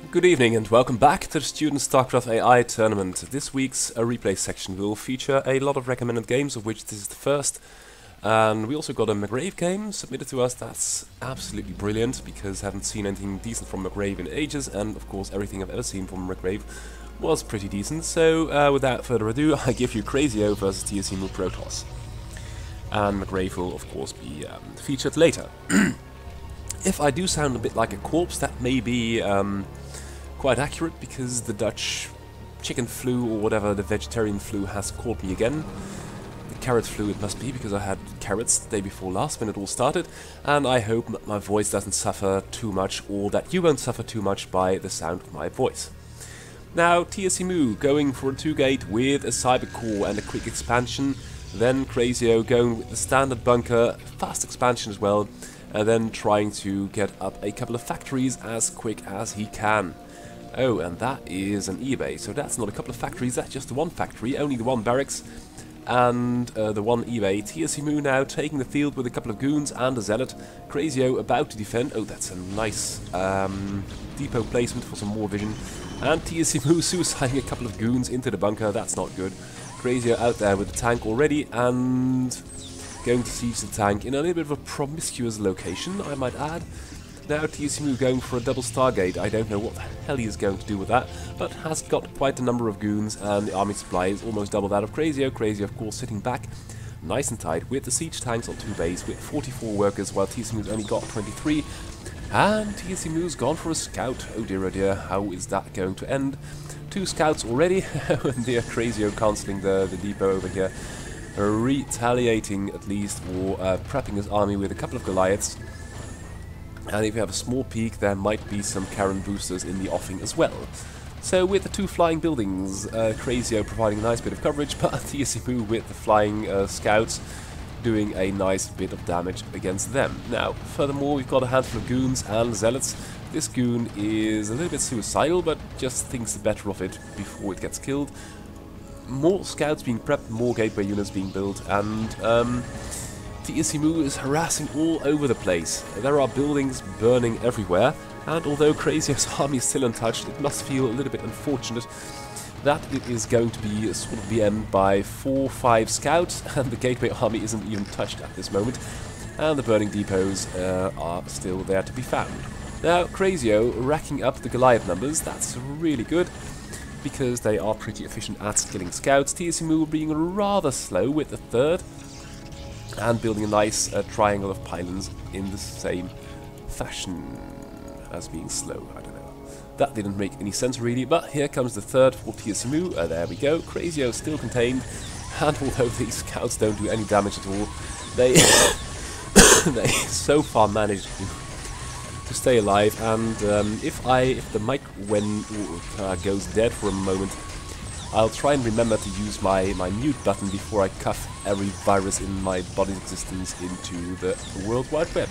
Good evening and welcome back to the Student StarCraft AI Tournament. This week's replay section will feature a lot of recommended games, of which this is the first. And we also got a McGrave game submitted to us. That's absolutely brilliant, because I haven't seen anything decent from McGrave in ages, and of course everything I've ever seen from McGrave was pretty decent. So without further ado, I give you Crazio versus TSC Protoss. And McGrave will of course be featured later. If I do sound a bit like a corpse, that may be quite accurate, because the Dutch chicken flu, or whatever, the vegetarian flu, has caught me again. The carrot flu it must be, because I had carrots the day before last when it all started, and I hope that my voice doesn't suffer too much, or that you won't suffer too much by the sound of my voice. Now, TSC going for a 2-gate with a cyber core and a quick expansion, then Crazio going with the standard bunker, fast expansion as well, and then trying to get up a couple of factories as quick as he can. Oh, and that is an eBay, so that's not a couple of factories, that's just the one factory, only the one barracks, and the one eBay. TSC now taking the field with a couple of goons and a zealot. Crazio about to defend. Oh, that's a nice depot placement for some more vision. And TSC suiciding a couple of goons into the bunker, that's not good. Crazio out there with the tank already, and going to siege the tank in a little bit of a promiscuous location, I might add. Now TSC going for a double Stargate. I don't know what the hell he is going to do with that, but has got quite a number of goons, and the army supply is almost double that of Crazio. Crazio, of course, sitting back nice and tight with the siege tanks on 2 bays with 44 workers, while TSC only got 23. And TSC gone for a scout. Oh dear, how is that going to end? 2 scouts already. And dear Crazio cancelling the depot over here. Retaliating at least, or prepping his army with a couple of Goliaths. And if you have a small peak, there might be some Terran boosters in the offing as well. So with the 2 flying buildings, Crazio providing a nice bit of coverage, but TSC with the flying scouts doing a nice bit of damage against them. Now, furthermore, we've got a handful of goons and zealots. This goon is a little bit suicidal, but just thinks the better of it before it gets killed. More scouts being prepped, more gateway units being built, and TSC is harassing all over the place. There are buildings burning everywhere, and although Crazio's army is still untouched, it must feel a little bit unfortunate that it is going to be sort of BM'd by 4 or 5 scouts, and the gateway army isn't even touched at this moment, and the burning depots are still there to be found. Now, Crazio racking up the Goliath numbers, that's really good, because they are pretty efficient at killing scouts. TSC being rather slow with the 3rd, and building a nice triangle of pylons in the same fashion as being slow. I don't know. That didn't make any sense really, but here comes the 3rd for TSC. There we go. Crazio still contained, and although these scouts don't do any damage at all, they they so far managed to stay alive. And if the mic goes dead for a moment, I'll try and remember to use my mute button before I cuff every virus in my body's existence into the World Wide Web.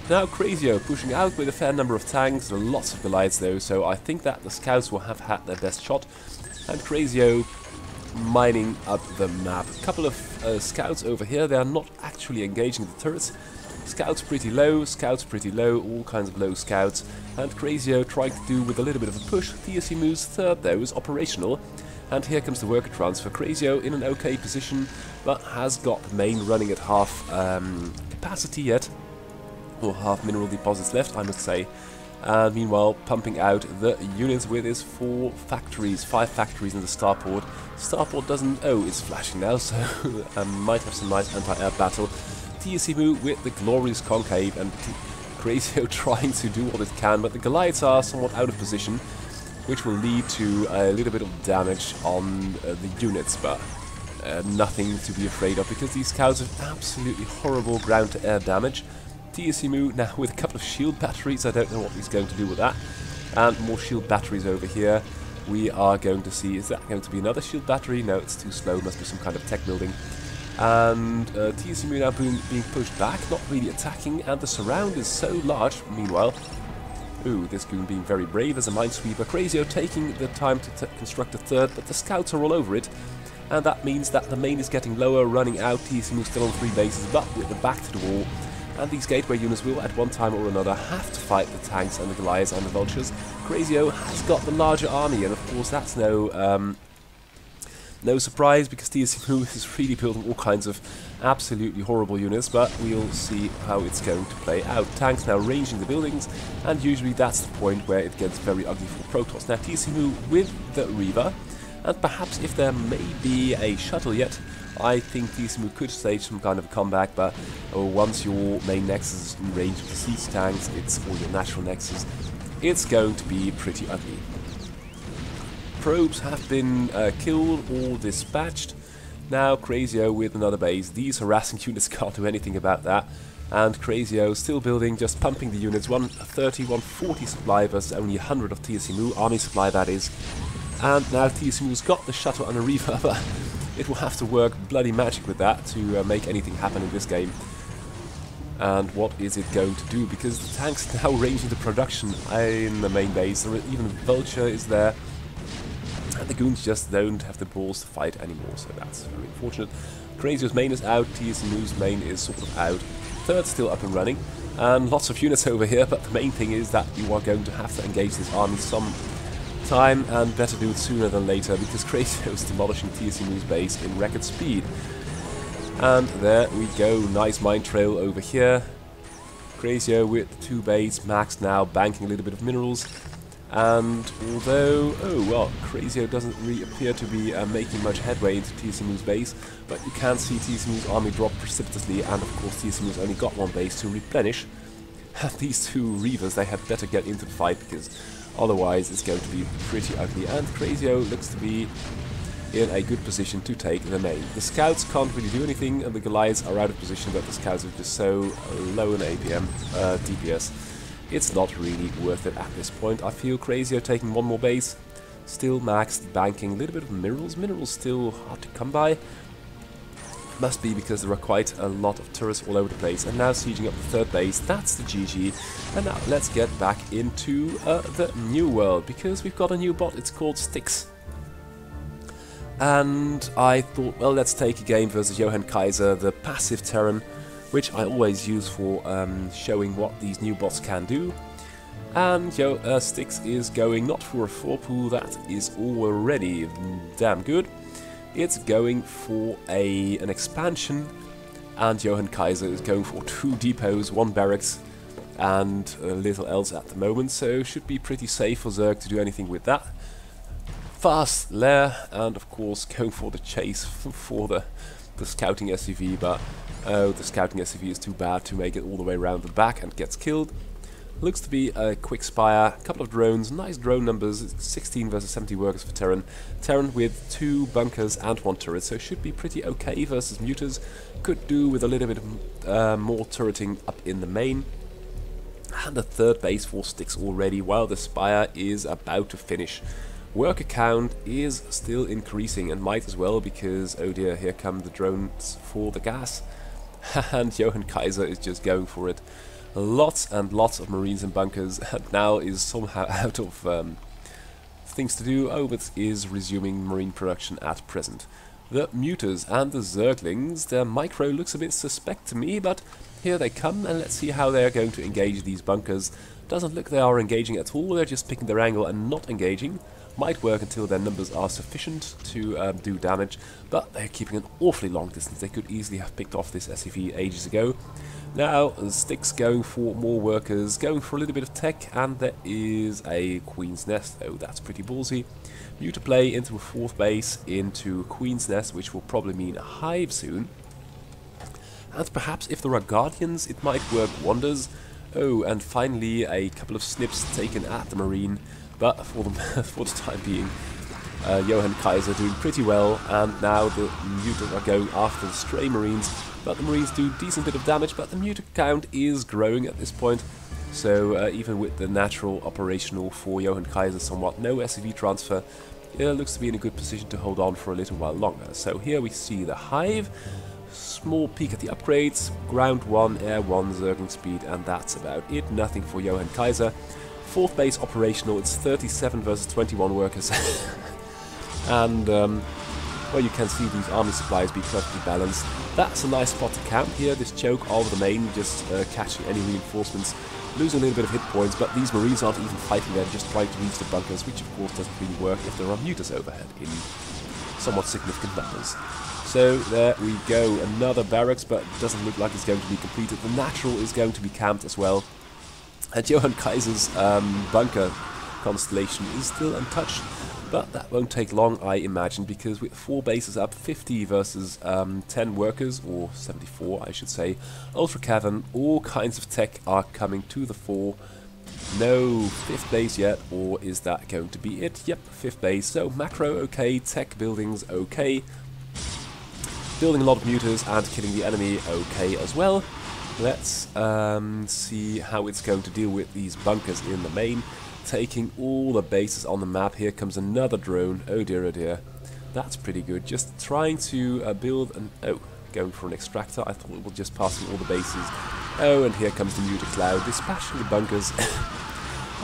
Now Crazio pushing out with a fair number of tanks, lots of Goliaths though, so I think that the scouts will have had their best shot. And Crazio mining up the map. A couple of scouts over here, they are not actually engaging the turrets. Scouts pretty low, all kinds of low scouts. And Crazio trying to do with a little bit of a push. TSC 3rd though is operational. And here comes the worker transfer. Crazio in an okay position, but has got the main running at half capacity yet. Or half mineral deposits left, I must say. Meanwhile, pumping out the units with his 4 factories, 5 factories in the starport. Starport doesn't... oh, it's flashing now, so might have some nice anti-air battle. TSC with the glorious concave, and Crazio trying to do what it can, but the Goliaths are somewhat out of position, which will lead to a little bit of damage on the units, but nothing to be afraid of, because these scouts have absolutely horrible ground-to-air damage. TSC now with a couple of shield batteries. I don't know what he's going to do with that. And more shield batteries over here. We are going to see, is that going to be another shield battery? No, it's too slow, must be some kind of tech building. And TSC now being pushed back, not really attacking, and the surround is so large, meanwhile. Ooh, this goon being very brave as a minesweeper. Crazio taking the time to construct a 3rd, but the scouts are all over it. And that means that the main is getting lower, running out. TSC still on 3 bases, but with the back to the wall. and these gateway units will at one time or another have to fight the tanks and the Goliaths and the Vultures. Crazio has got the larger army, and of course that's no surprise, because TSMU is really building all kinds of absolutely horrible units, but we'll see how it's going to play out. Tanks now ranging the buildings, and usually that's the point where it gets very ugly for Protoss. Now TSMU with the Reaver, and perhaps if there may be a shuttle yet, I think TSMU could stage some kind of a comeback, but once your main nexus is in range of the siege tanks, or your natural nexus, it's going to be pretty ugly. Probes have been killed or dispatched. Now Crazio with another base. These harassing units can't do anything about that. And Crazio still building, just pumping the units. 130, 140 supply versus only 100 of TSMU, army supply that is. And now TSMU's got the shuttle and a Reaver, but it will have to work bloody magic with that to make anything happen in this game. And what is it going to do? Because the tank's now ranging the production in the main base. Even Vulture is there. And the goons just don't have the balls to fight anymore, so that's very unfortunate. Crazio's main is out, TSMU's main is sort of out. Third's still up and running, and lots of units over here, but the main thing is that you are going to have to engage this army some time, and better do it sooner than later, because Crazio is demolishing TSMU's base in record speed. And there we go, nice mine trail over here. Crazio with 2 bases, Max now banking a little bit of minerals. And although, Crazio doesn't really appear to be making much headway into TSMU's base, but you can see TSMU's army drop precipitously, and of course TSMU's only got 1 base to replenish. And these 2 Reavers, they had better get into the fight, because otherwise it's going to be pretty ugly, and Crazio looks to be in a good position to take the main. The scouts can't really do anything, and the Goliaths are out of position, but the scouts are just so low in APM, DPS. It's not really worth it at this point. I feel Crazio taking 1 more base, still maxed, banking a little bit of minerals. Minerals still hard to come by. Must be because there are quite a lot of turrets all over the place. And now sieging up the 3rd base, that's the GG. And now let's get back into the new world, because we've got a new bot, it's called Styx. And I thought, well, let's take a game versus Johann Kaiser, the passive Terran, which I always use for showing what these new bots can do. And Styx is going not for a 4-pool, that is already damn good. It's going for an expansion, and Johann Kaiser is going for 2 depots, 1 barracks, and little else at the moment, so should be pretty safe for Zerg to do anything with that. Fast lair, and of course going for the chase for the scouting SUV, but the scouting SUV is too bad to make it all the way around the back and gets killed. Looks to be a quick spire, a couple of drones, nice drone numbers, 16 versus 70 workers for Terran. Terran with 2 bunkers and 1 turret, so should be pretty okay versus Mutas. Could do with a little bit of more turreting up in the main. And a 3rd base for Styx already, while the spire is about to finish. Worker count is still increasing, and might as well, because, oh dear, here come the drones for the gas. And Johann Kaiser is just going for it. Lots and lots of marines and bunkers, and now is somehow out of things to do. Oh, but is resuming marine production at present. The Mutas and the Zerglings, their micro looks a bit suspect to me, but here they come, and let's see how they're going to engage these bunkers. Doesn't look they are engaging at all, they're just picking their angle and not engaging. Might work until their numbers are sufficient to do damage, but they're keeping an awfully long distance. They could easily have picked off this SUV ages ago. Now, Styx going for more workers, going for a little bit of tech, and there is a Queen's Nest. Oh, that's pretty ballsy. Muta play into a 4th base, into Queen's Nest, which will probably mean a hive soon. And perhaps if there are Guardians, it might work wonders. Oh, and finally a couple of snips taken at the Marine. But for the time being, Johann Kaiser doing pretty well, and now the Mutas are going after the stray Marines, but the Marines do a decent bit of damage, but the Muta count is growing at this point, so even with the natural operational for Johann Kaiser somewhat, no SUV transfer, it looks to be in a good position to hold on for a little while longer. So here we see the hive, small peek at the upgrades, ground 1, air 1, Zergling speed, and that's about it, nothing for Johann Kaiser. 4th base operational, it's 37 versus 21 workers. And where you can see these army supplies be perfectly balanced. That's a nice spot to camp here, this choke over the main, just catching any reinforcements, losing a little bit of hit points, but these Marines aren't even fighting, they're just trying to reach the bunkers, which of course doesn't really work if there are mutas overhead in somewhat significant numbers. So there we go, another barracks, but it doesn't look like it's going to be completed. The natural is going to be camped as well. And Johann Kaiser's bunker constellation is still untouched, but that won't take long, I imagine, because with 4 bases up, 50 versus 10 workers, or 74 I should say, Ultra Cavern, all kinds of tech are coming to the fore. No 5th base yet, or is that going to be it? Yep, 5th base, so macro okay, tech buildings okay, building a lot of mutas and killing the enemy okay as well. Let's see how it's going to deal with these bunkers in the main. Taking all the bases on the map. Here comes another drone. Oh dear, oh dear. That's pretty good. Just trying to build an... Oh, going for an extractor. I thought it was just passing all the bases. Oh, and here comes the muta cloud, dispatching the bunkers.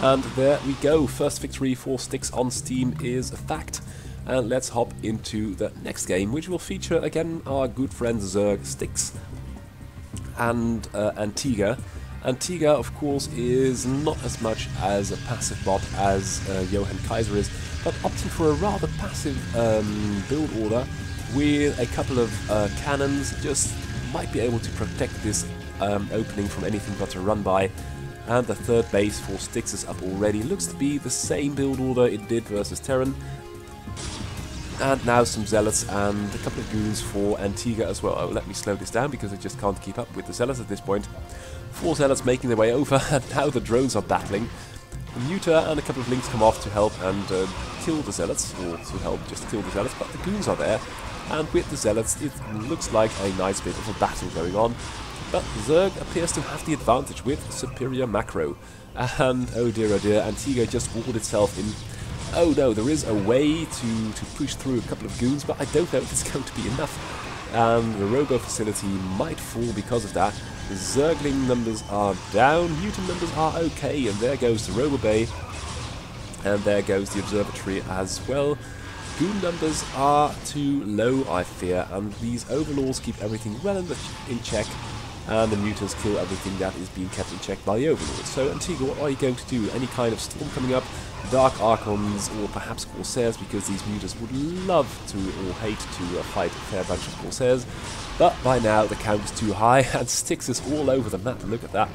And there we go. First victory for Styx on Steam is a fact. And let's hop into the next game, which will feature again our good friend Zerg, Styx, and Antigua. Antigua, of course, is not as much as a passive bot as Johann Kaiser is, but opting for a rather passive build order with a couple of cannons. Just might be able to protect this opening from anything but a run by. And the 3rd base for Styx is up already. Looks to be the same build order it did versus Terran. And now some Zealots and a couple of goons for Antigua as well. Oh, let me slow this down because I just can't keep up with the Zealots at this point. 4 Zealots making their way over, and now the drones are battling. The Muta and a couple of links come off to help and kill the Zealots, or to help just kill the Zealots, but the goons are there. And with the Zealots it looks like a nice bit of a battle going on. But Zerg appears to have the advantage with superior macro. And oh dear, Antigua just walled itself in. Oh no, there is a way to push through a couple of goons, but I don't know if it's going to be enough. And the Robo facility might fall because of that. The Zergling numbers are down, mutant numbers are okay, and there goes the Robo Bay. And there goes the Observatory as well. Goon numbers are too low, I fear, and these Overlords keep everything well in check. And the mutants kill everything that is being kept in check by the Overlords. So Antigua, what are you going to do? Any kind of storm coming up? Dark Archons, or perhaps Corsairs, because these mutants would love to, or hate to, fight a fair bunch of Corsairs. But by now the count is too high, and Styx is all over the map, look at that.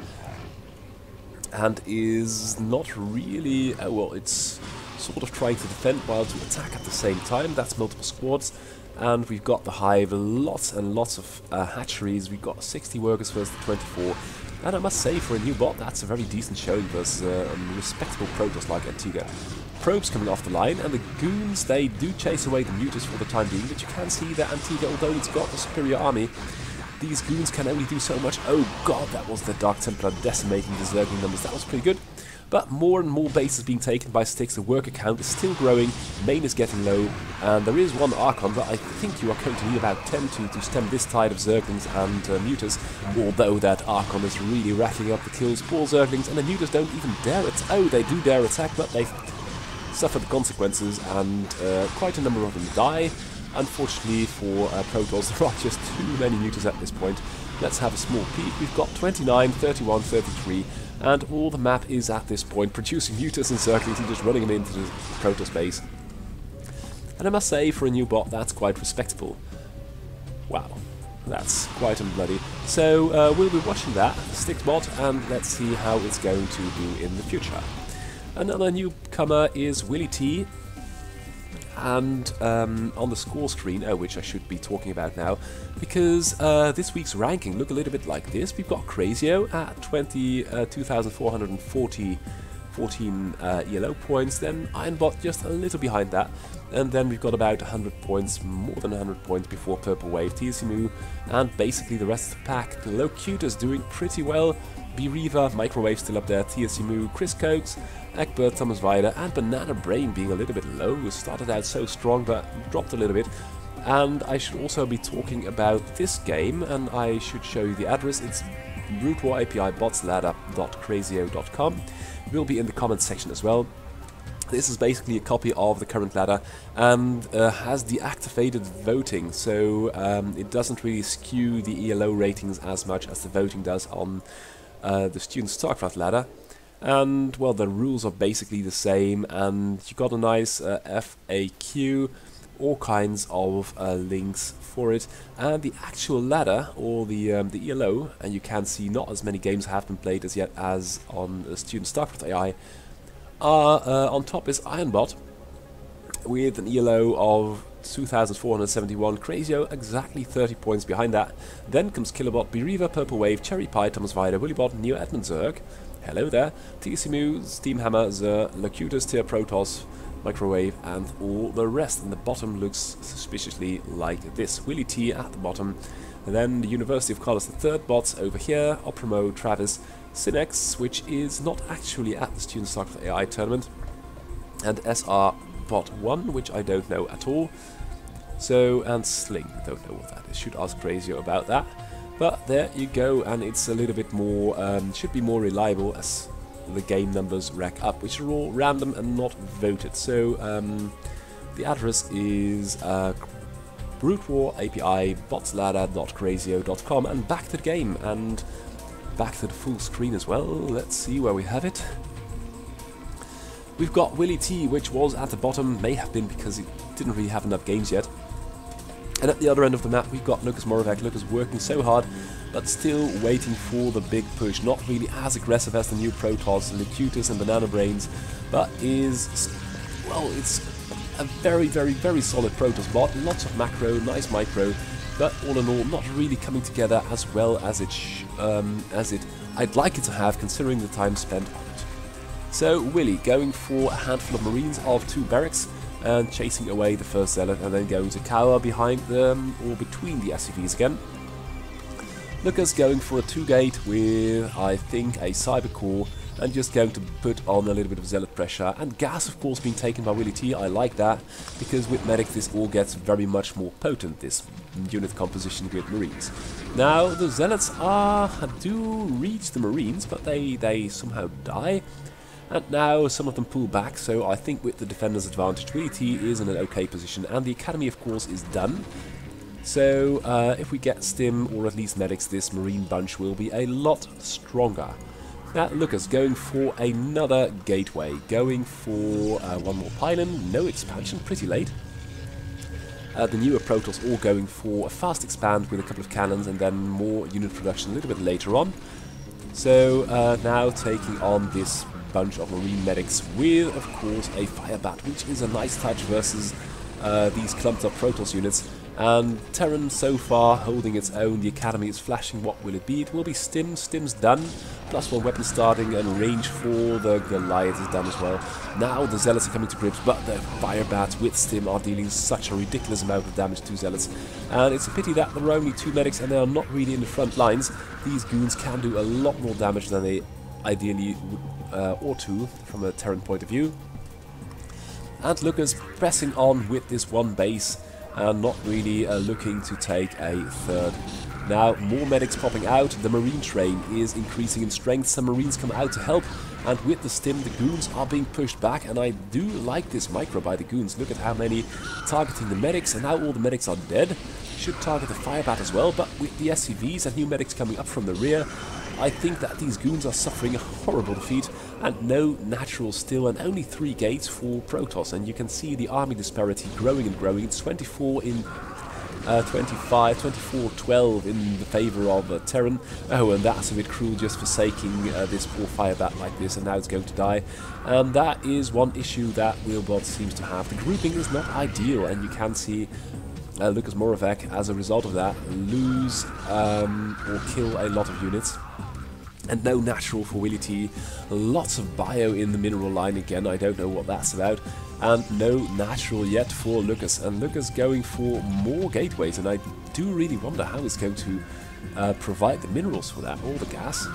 And is not really, well, it's sort of trying to defend while to attack at the same time. That's multiple squads. And we've got the hive, lots and lots of hatcheries. We've got 60 workers versus 24. And I must say, for a new bot, that's a very decent showing versus a respectable Protoss like Antigua. Probes coming off the line, and the goons, they do chase away the mutas for the time being, but you can see that Antigua, although it's got a superior army, these goons can only do so much. Oh god, that was the Dark Templar decimating the Zergling numbers. That was pretty good. But more and more bases being taken by Styx. The worker count is still growing, main is getting low, and there is one Archon, but I think you are going to need about 10 to stem this tide of Zerglings and mutas, although that Archon is really racking up the kills. Poor Zerglings, and the mutas don't even dare attack. Oh, they do dare attack, but they suffer the consequences, and quite a number of them die. Unfortunately for Protoss, there are just too many mutas at this point. Let's have a small peek. We've got 29, 31, 33, and all the map is at this point producing mutas and Zerglings and just running them into the Protoss base. And I must say, for a new bot, that's quite respectable. Wow, that's quite unbloody. So we'll be watching that, Styx bot, and let's see how it's going to do in the future. Another newcomer is Willy T. And on the score screen, which I should be talking about now, because this week's ranking look a little bit like this. We've got Crazio at 22,414 yellow points, then Ironbot just a little behind that, and then we've got about 100 points, more than 100 points before Purple Wave, TSMU, and basically the rest of the pack. Locutus doing pretty well, B-Reaver, Microwave still up there, TSMU, Chris Cokes, Egbert, Thomas Weider, and Banana Brain being a little bit low. We started out so strong but dropped a little bit. And I should also be talking about this game, and I should show you the address. It's Root War API bots ladder.crazio.com. It will be in the comments section as well. This is basically a copy of the current ladder and has deactivated voting, so it doesn't really skew the ELO ratings as much as the voting does on the student StarCraft ladder. And well, the rules are basically the same, and you got a nice FAQ, all kinds of links for it, and the actual ladder, or the ELO, and you can see not as many games have been played as yet as on student StarCraft AI. On top is Ironbot, with an ELO of 2,471, Crazio exactly 30 points behind that. Then comes Killerbot, Bereaver, Purple Wave, Cherry Pie, Thomas Vider, Willybot, Neo Edmund Zerg, hello there, TCMU, Steamhammer, Zer, Locutus, Tier Protoss, Microwave, and all the rest. And the bottom looks suspiciously like this. Willy T at the bottom, and then the University of Colors, the third bots over here, Oprimo, Travis, Cinex, which is not actually at the Student StarCraft AI tournament, and SR Bot 1, which I don't know at all. So, and Sling, don't know what that is, should ask Crazio about that. But there you go, and it's a little bit more, should be more reliable as the game numbers rack up, which are all random and not voted. So, the address is Brute War API botsladder.crazio.com, and back to the game, and back to the full screen as well. Let's see where we have it. We've got Willy T, which was at the bottom, may have been because he didn't really have enough games yet. And at the other end of the map we've got Lucas Moravec. Lucas working so hard, but still waiting for the big push. Not really as aggressive as the new Protoss, Locutus and Banana Brains, but is, well, it's a very, very, very solid Protoss bot. Lots of macro, nice micro, but all in all, not really coming together as well as I'd like it to have, considering the time spent on it. So Willy going for a handful of Marines of 2 barracks and chasing away the first Zealot, and then going to cower behind them or between the SCVs again. Lucas going for a 2-gate with, I think, a Cyber Core, and just going to put on a little bit of Zealot pressure, and gas of course being taken by Willy T. I like that, because with Medic this all gets very much more potent, this unit composition with Marines. Now the Zealots do reach the Marines, but they somehow die, and now some of them pull back, so I think with the defender's advantage Willy T is in an okay position, and the Academy of course is done. So if we get Stim, or at least Medics, this Marine bunch will be a lot stronger. Now Lucas going for another gateway, going for one more pylon, no expansion, pretty late. The newer Protoss all going for a fast expand with a couple of cannons and then more unit production a little bit later on. So now taking on this bunch of Marine Medics with, of course, a Firebat, which is a nice touch versus these clumped up Protoss units. And Terran so far holding its own. The Academy is flashing. What will it be? It will be Stim. Stim's done. +1 weapon starting, and range for the Goliath is done as well. Now the Zealots are coming to grips, but the Firebats with Stim are dealing such a ridiculous amount of damage to Zealots. And it's a pity that there are only 2 medics and they are not really in the front lines. These goons can do a lot more damage than they ideally ought to from a Terran point of view. And Lucas pressing on with this one base, and not really looking to take a third. Now more medics popping out, the Marine train is increasing in strength, some Marines come out to help, and with the Stim the goons are being pushed back, and I do like this micro by the goons. Look at how many targeting the medics, and now all the medics are dead. Should target the Firebat as well, but with the SCVs and new medics coming up from the rear, I think that these goons are suffering a horrible defeat, and no natural still, and only 3 gates for Protoss, and you can see the army disparity growing and growing. It's 24 in 25, 24-12 in the favour of Terran. Oh, and that's a bit cruel, just forsaking this poor Firebat like this, and now it's going to die. And that is one issue that Wheelbot seems to have. The grouping is not ideal, and you can see Lucas Moravec, as a result of that, lose or kill a lot of units. And no natural for Willy T. Lots of bio in the mineral line again, I don't know what that's about. And no natural yet for Lucas. And Lucas going for more gateways, and I do really wonder how he's going to provide the minerals for that, or the gas.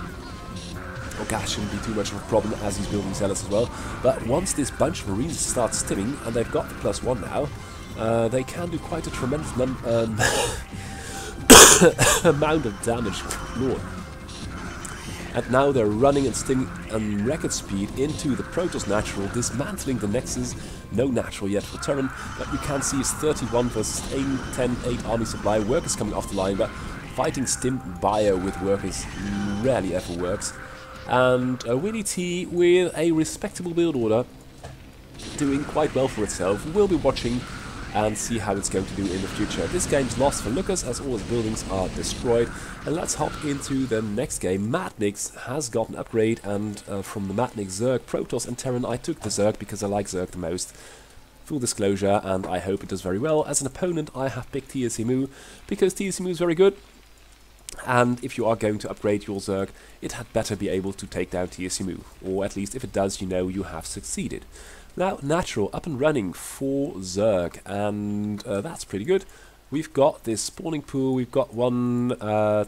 Or gas shouldn't be too much of a problem as he's building Zealots as well. But once this bunch of Marines starts stimming, and they've got the +1 now, they can do quite a tremendous amount of damage. Lord. And now they're running and record speed into the Protoss natural, dismantling the Nexus. No natural yet for Terran, but you can see it's 31 versus 8 army supply. Workers coming off the line, but fighting Stim Bio with workers rarely ever works. And Winnie T with a respectable build order, doing quite well for itself. We'll be watching and see how it's going to do in the future. This game's lost for Lucas as all his buildings are destroyed. And let's hop into the next game. Madnix has got an upgrade, and from the Madnix Zerg, Protoss and Terran, I took the Zerg because I like Zerg the most. Full disclosure, and I hope it does very well. As an opponent, I have picked TSMU because TSMU is very good. And if you are going to upgrade your Zerg, it had better be able to take down TSMU. Or at least if it does, you know you have succeeded. Now, natural up and running for Zerg, and that's pretty good. We've got this spawning pool, we've got one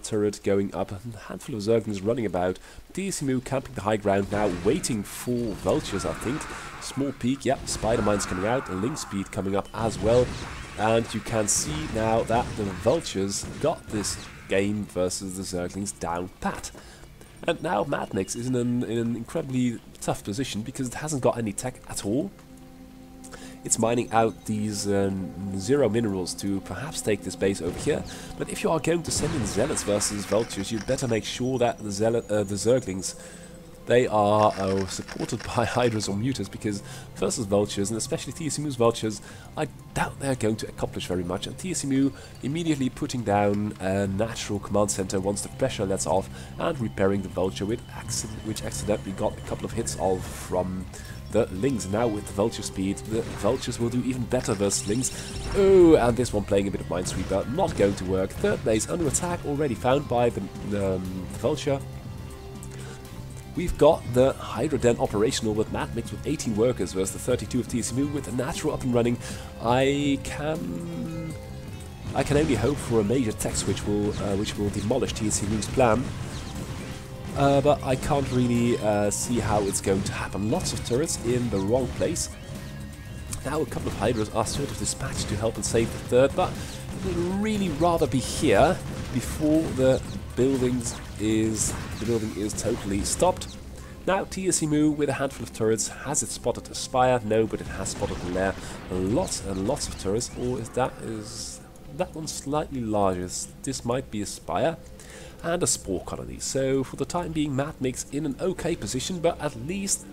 turret going up, a handful of Zerglings running about. TSMU camping the high ground now, waiting for vultures, I think. Small peek, yep, spider mines coming out, a link speed coming up as well. And you can see now that the vultures got this game versus the Zerglings down pat. And now Madnix is in an incredibly tough position because it hasn't got any tech at all. It's mining out these 0 minerals to perhaps take this base over here. But if you are going to send in Zealots versus Vultures, you'd better make sure that the Zerglings, they are supported by Hydras or Mutas, because versus Vultures, and especially TSMU's Vultures, I doubt they're going to accomplish very much. And TSMU immediately putting down a natural command center once the pressure lets off, and repairing the Vulture, which accidentally got a couple of hits off from the Lings. Now with the Vulture speed, the Vultures will do even better versus Lings. Oh, and this one playing a bit of Minesweeper, not going to work. Third base under attack already found by the Vulture. We've got the Hydra Den operational with Madmix with 18 workers versus the 32 of TSMU with the natural up and running. I can only hope for a major tech switch which will demolish TSMU's plan. But I can't really see how it's going to happen. Lots of turrets in the wrong place. Now a couple of Hydras are sort of dispatched to help and save the third, but would really rather be here before the building is totally stopped. Now TSMU with a handful of turrets, has it spotted a spire? No, but it has spotted a lair. Lots and lots of turrets. Or is that one slightly larger? This might be a spire. And a spore colony. So for the time being, Madmix in an okay position, but at least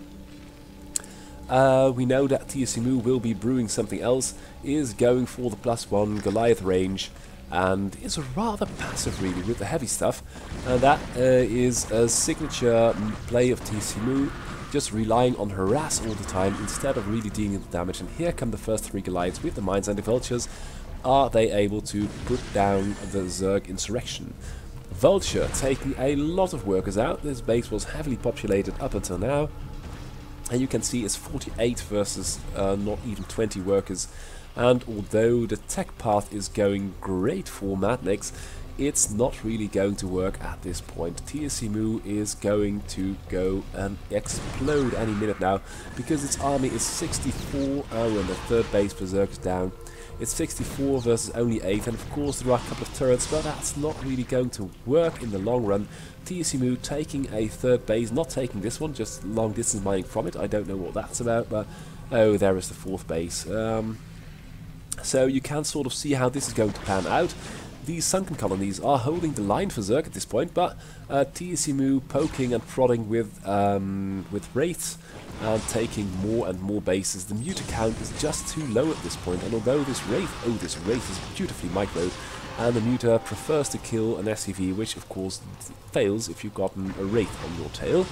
we know that TSMU will be brewing something else, is going for the +1 Goliath range, and is rather passive really with the heavy stuff. And that is a signature play of TSMU, just relying on harass all the time instead of really dealing the damage. And here come the first 3 Goliaths with the mines and the vultures. Are they able to put down the Zerg insurrection? Vulture taking a lot of workers out. This base was heavily populated up until now, and you can see it's 48 versus not even 20 workers. And although the tech path is going great for Madnix, it's not really going to work at this point. TSMU is going to go and explode any minute now, because its army is 64. Oh, and the third base Berserk is down. It's 64 versus only 8, and of course there are a couple of turrets, but that's not really going to work in the long run. TSMU taking a third base, not taking this one, just long distance mining from it. I don't know what that's about, but oh, there is the 4th base. So you can sort of see how this is going to pan out. These sunken colonies are holding the line for Zerg at this point, but TSMU poking and prodding with Wraiths and taking more and more bases. The Muta count is just too low at this point, and although this Wraith is beautifully microed, and the Muta prefers to kill an SCV, which of course fails if you've gotten a Wraith on your tail.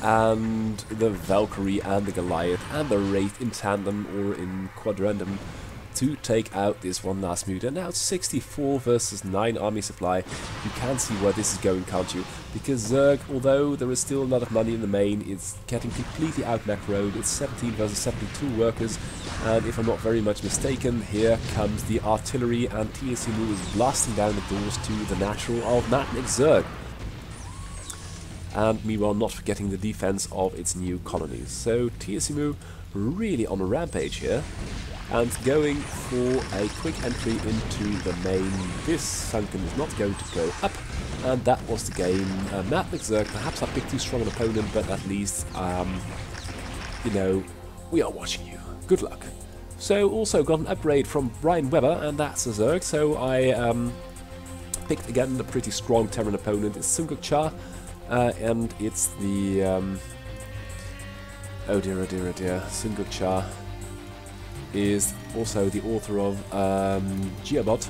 And the Valkyrie and the Goliath and the Wraith in tandem or in quadrandum to take out this one last Muta. Now it's 64 versus 9 army supply. You can see where this is going, can't you? Because Zerg, although there is still a lot of money in the main, it's getting completely out macroed. It's 17 versus 72 workers, and if I'm not very much mistaken, here comes the artillery, and TSMU is blasting down the doors to the natural of Madnix Zerg. and meanwhile not forgetting the defense of its new colonies. So TSMU really on a rampage here, and going for a quick entry into the main. This Sunken is not going to go up, and that was the game. Matlick Zerg, perhaps I picked too strong an opponent, but at least, you know, we are watching you. Good luck. So also got an upgrade from Brian Weber, and that's a Zerg, so I picked again a pretty strong Terran opponent. It's Sunguk Cha, and it's the... oh dear, oh dear, oh dear. Sunguk Cha is also the author of Geobot.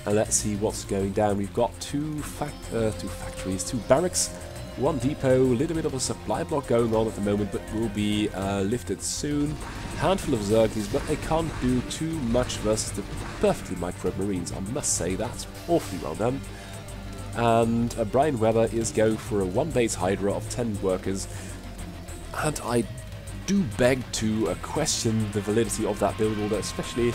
And let's see what's going down. We've got two factories, two barracks, one depot, a little bit of a supply block going on at the moment, but will be lifted soon. Handful of Zergies, but they can't do too much versus the perfectly micro Marines. I must say that's awfully well done. And Brian Weber is going for a one base Hydra of 10 workers, and I do beg to question the validity of that build order, especially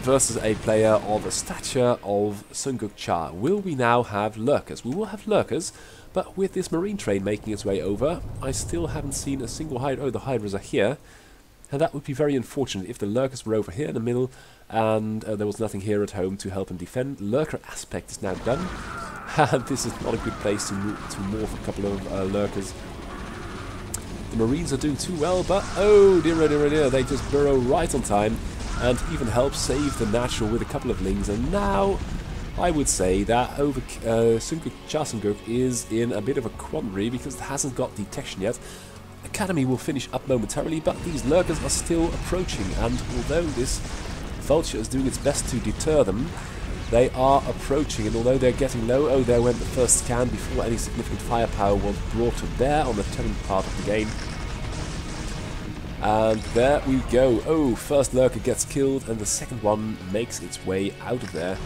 versus a player of the stature of Sunguk Cha. Will we now have lurkers? We will have lurkers, but with this Marine train making its way over, I still haven't seen a single Hydra. Oh, the Hydras are here, and that would be very unfortunate if the lurkers were over here in the middle, and there was nothing here at home to help him defend. Lurker aspect is now done, and this is not a good place to morph a couple of lurkers. The Marines are doing too well, but oh dear, oh dear, oh dear, they just burrow right on time and even help save the natural with a couple of lings. And now I would say that Sunguk Cha is in a bit of a quandary because it hasn't got detection yet. Academy will finish up momentarily, but these lurkers are still approaching, and although this Vulture is doing its best to deter them, they are approaching, and although they're getting low, oh, there went the first scan before any significant firepower was brought to bear on the Terran part of the game. And there we go. Oh, first lurker gets killed, and the second one makes its way out of there.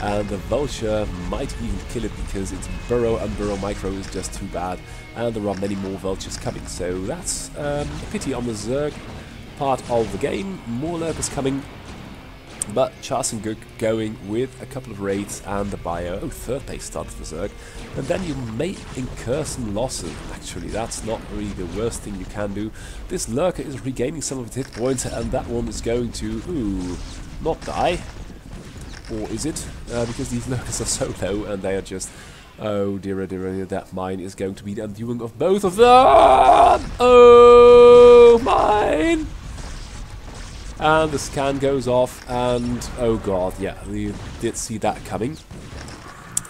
And the Vulture might even kill it because its burrow and burrow micro is just too bad, and there are many more Vultures coming. So that's a pity on the Zerg part of the game. More lurkers coming. But Cha-Sung-Guk going with a couple of raids and the bio. Oh, third base started for Zerg. And then you may incur some losses. Actually, that's not really the worst thing you can do. This lurker is regaining some of its hit points, and that one is going to, ooh, not die. Or is it? Because these lurkers are so low, and they are just, oh dear, oh dear, oh dear, that mine is going to be the undoing of both of them. Oh, mine! And the scan goes off, and oh god, yeah, we did see that coming.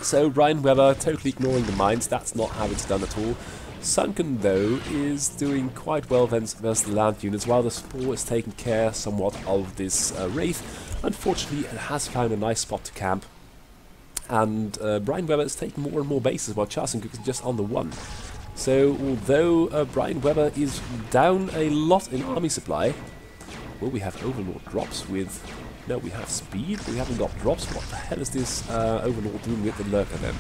So Brian Weber totally ignoring the mines. That's not how it's done at all. Sunken, though, is doing quite well versus the land units, while the Spore is taking care somewhat of this Wraith. Unfortunately, it has found a nice spot to camp, and Brian Weber is taking more and more bases, while Cha-Sung-Guk is just on the one. So although Brian Weber is down a lot in army supply, will we have Overlord drops with... No, we have speed, but we haven't got drops. What the hell is this Overlord doing with the Lurker then?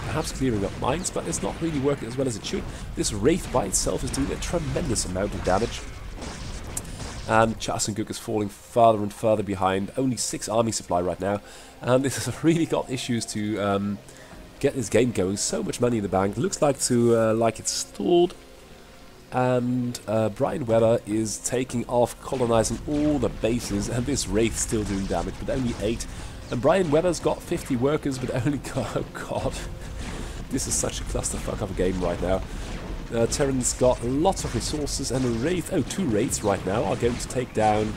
Perhaps clearing up mines, but it's not really working as well as it should. This Wraith by itself is doing a tremendous amount of damage. And Cha-Sung-Guk is falling further and further behind. Only 6 army supply right now. And this has really got issues to get this game going. So much money in the bank. Looks like it's stalled. And Brian Weber is taking off, colonizing all the bases, and this Wraith still doing damage, but only 8. And Brian Weber's got 50 workers, but only... Oh god. This is such a clusterfuck of a game right now. Terran's got lots of resources, and a Wraith... Oh, 2 Wraiths right now are going to take down...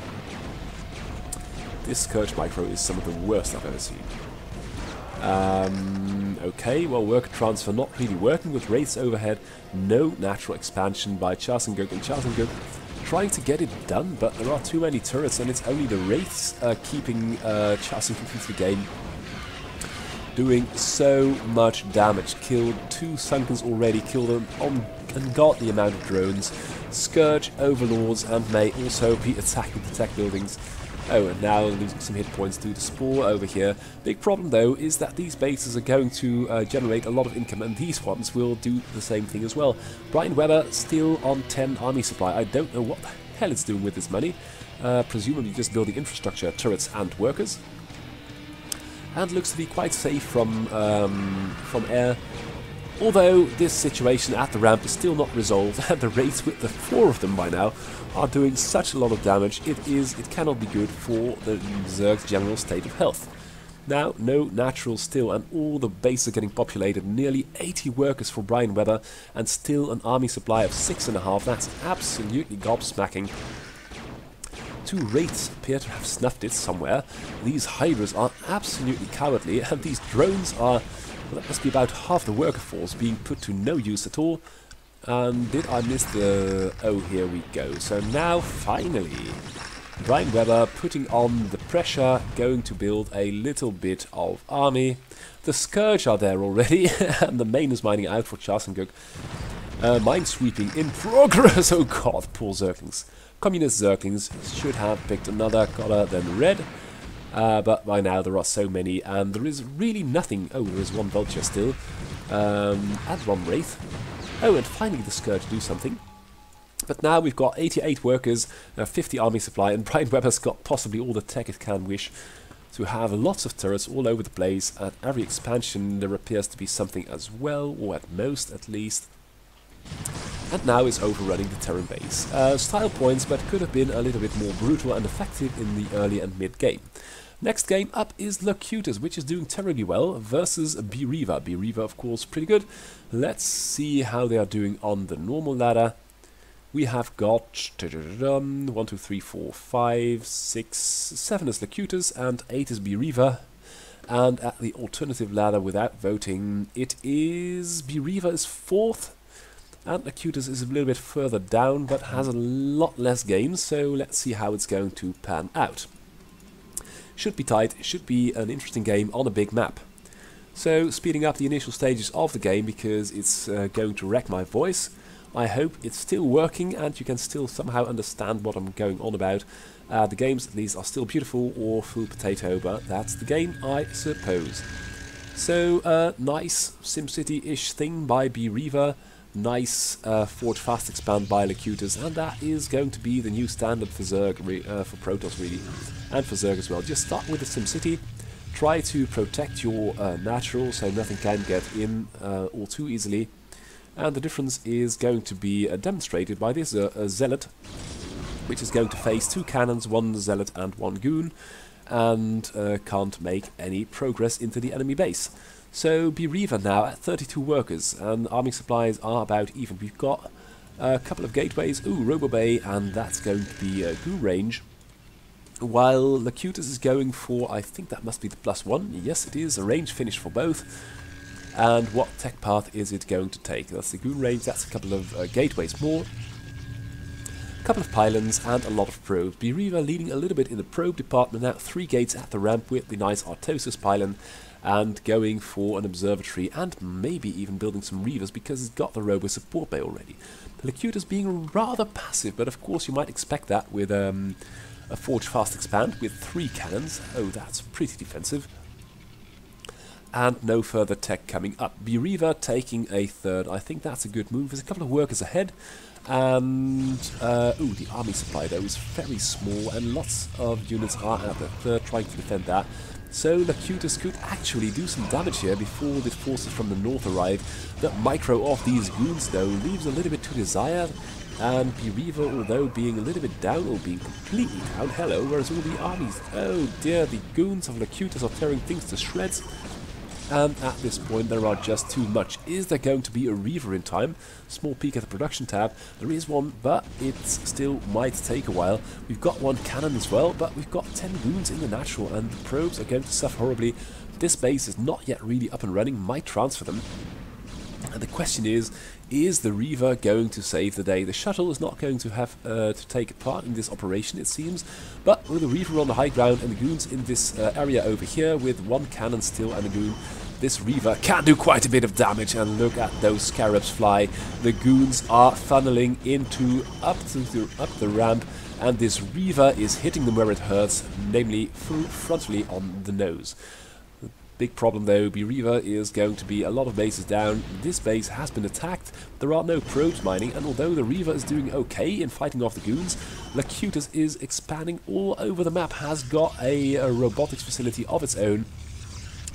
This Scourge Micro is some of the worst I've ever seen. Okay, well, worker transfer not really working with Wraiths overhead. No natural expansion by Cha-Sung-Guk, and Cha-Sung-Guk trying to get it done, but there are too many turrets, and it's only the Wraiths keeping Cha-Sung-Guk into the game. Doing so much damage. Killed 2 Sunkens already, killed an ungodly amount of drones. Scourge, Overlords, and may also be attacking the tech buildings. Oh, and now losing some hit points to the Spore over here. Big problem, though, is that these bases are going to generate a lot of income, and these ones will do the same thing as well. Brian Weber still on 10 army supply. I don't know what the hell it's doing with this money. Presumably just building infrastructure, turrets, and workers. And looks to be quite safe from air. Although this situation at the ramp is still not resolved, and the raids with the 4 of them by now are doing such a lot of damage, it cannot be good for the Zerg's general state of health. Now, no naturals still, and all the bases are getting populated, nearly 80 workers for Brian Weber, and still an army supply of 6.5, that's absolutely gobsmacking. 2 wraiths appear to have snuffed it somewhere. These hydras are absolutely cowardly, and these drones are, well, that must be about half the worker force being put to no use at all. And did I miss the... oh, here we go. So now, finally, Brian Weber putting on the pressure, going to build a little bit of army. The Scourge are there already, and the main is mining out for Chasenguk. Minesweeping in progress. Oh god, poor Zerglings. Communist Zerglings should have picked another color than red. But by now there are so many, and there is really nothing. Oh, there is 1 Vulture still. And 1 Wraith. Oh, and finally the Scourge do something. But now we've got 88 workers, 50 army supply, and Brian Weber's got possibly all the tech it can wish to have lots of turrets all over the place. At every expansion there appears to be something as well, or at most at least. And now is overrunning the Terran base. Style points, but could have been a little bit more brutal and effective in the early and mid game. Next game up is Locutus, which is doing terribly well, versus Beriva. Beriva, of course, pretty good. Let's see how they are doing on the normal ladder. We have got 1, 2, 3, 4, 5, 6, 7 is Locutus, and 8 is Beriva. And at the alternative ladder without voting, it is Beriva is 4th. And Locutus is a little bit further down, but has a lot less games, so let's see how it's going to pan out. Should be tight, should be an interesting game on a big map. So, speeding up the initial stages of the game, because it's going to wreck my voice. I hope it's still working, and you can still somehow understand what I'm going on about. The games, at least, are still beautiful, or full potato, but that's the game, I suppose. So, nice SimCity-ish thing by Beriva. Nice Forge Fast Expand by Locutus, and that is going to be the new standard for Zerg, for Protoss really, and for Zerg as well. Just start with the SimCity, try to protect your natural so nothing can get in all too easily, and the difference is going to be demonstrated by this Zealot, which is going to face 2 cannons, 1 Zealot and 1 Goon, and can't make any progress into the enemy base. So Beriva now at 32 workers, and army supplies are about even. We've got a couple of gateways, Robo Bay, and that's going to be Goon range. While Locutus is going for, I think that must be the +1, yes it is, a range finish for both. And what tech path is it going to take? That's the Goon range, that's a couple of gateways more. A couple of pylons and a lot of probes. Beriva leading a little bit in the probe department now, 3 gates at the ramp with the nice Artosis pylon. And going for an observatory, and maybe even building some Reavers, because it's got the Robo support bay already. Locutus being rather passive, but of course you might expect that with a Forge Fast Expand with 3 cannons. Oh, that's pretty defensive. And no further tech coming up. Beriva taking a 3rd. I think that's a good move. There's a couple of workers ahead. And, the army supply though is very small, and lots of units are at the 3rd trying to defend that. So Locutus could actually do some damage here before the forces from the north arrive. The micro of these goons though leaves a little bit to desire, and Beriva, although being a little bit down, or being completely down, hello, whereas all the armies, oh dear, the goons of Locutus are tearing things to shreds. And at this point there are just too much. Is there going to be a Reaver in time? Small peek at the production tab. There is one, but it still might take a while. We've got 1 cannon as well, but we've got 10 goons in the natural, and the probes are going to suffer horribly. This base is not yet really up and running, might transfer them. And the question is the Reaver going to save the day? The shuttle is not going to have to take part in this operation, it seems, but with the Reaver on the high ground and the goons in this area over here with 1 cannon still and a goon, this Reaver can do quite a bit of damage, and look at those scarabs fly. The goons are funneling into up the ramp, and this Reaver is hitting them where it hurts, namely frontally on the nose. Big problem though, Beriva is going to be a lot of bases down. This base has been attacked, there are no probes mining, and although the Reaver is doing okay in fighting off the goons, Locutus is expanding all over the map, has got a robotics facility of its own,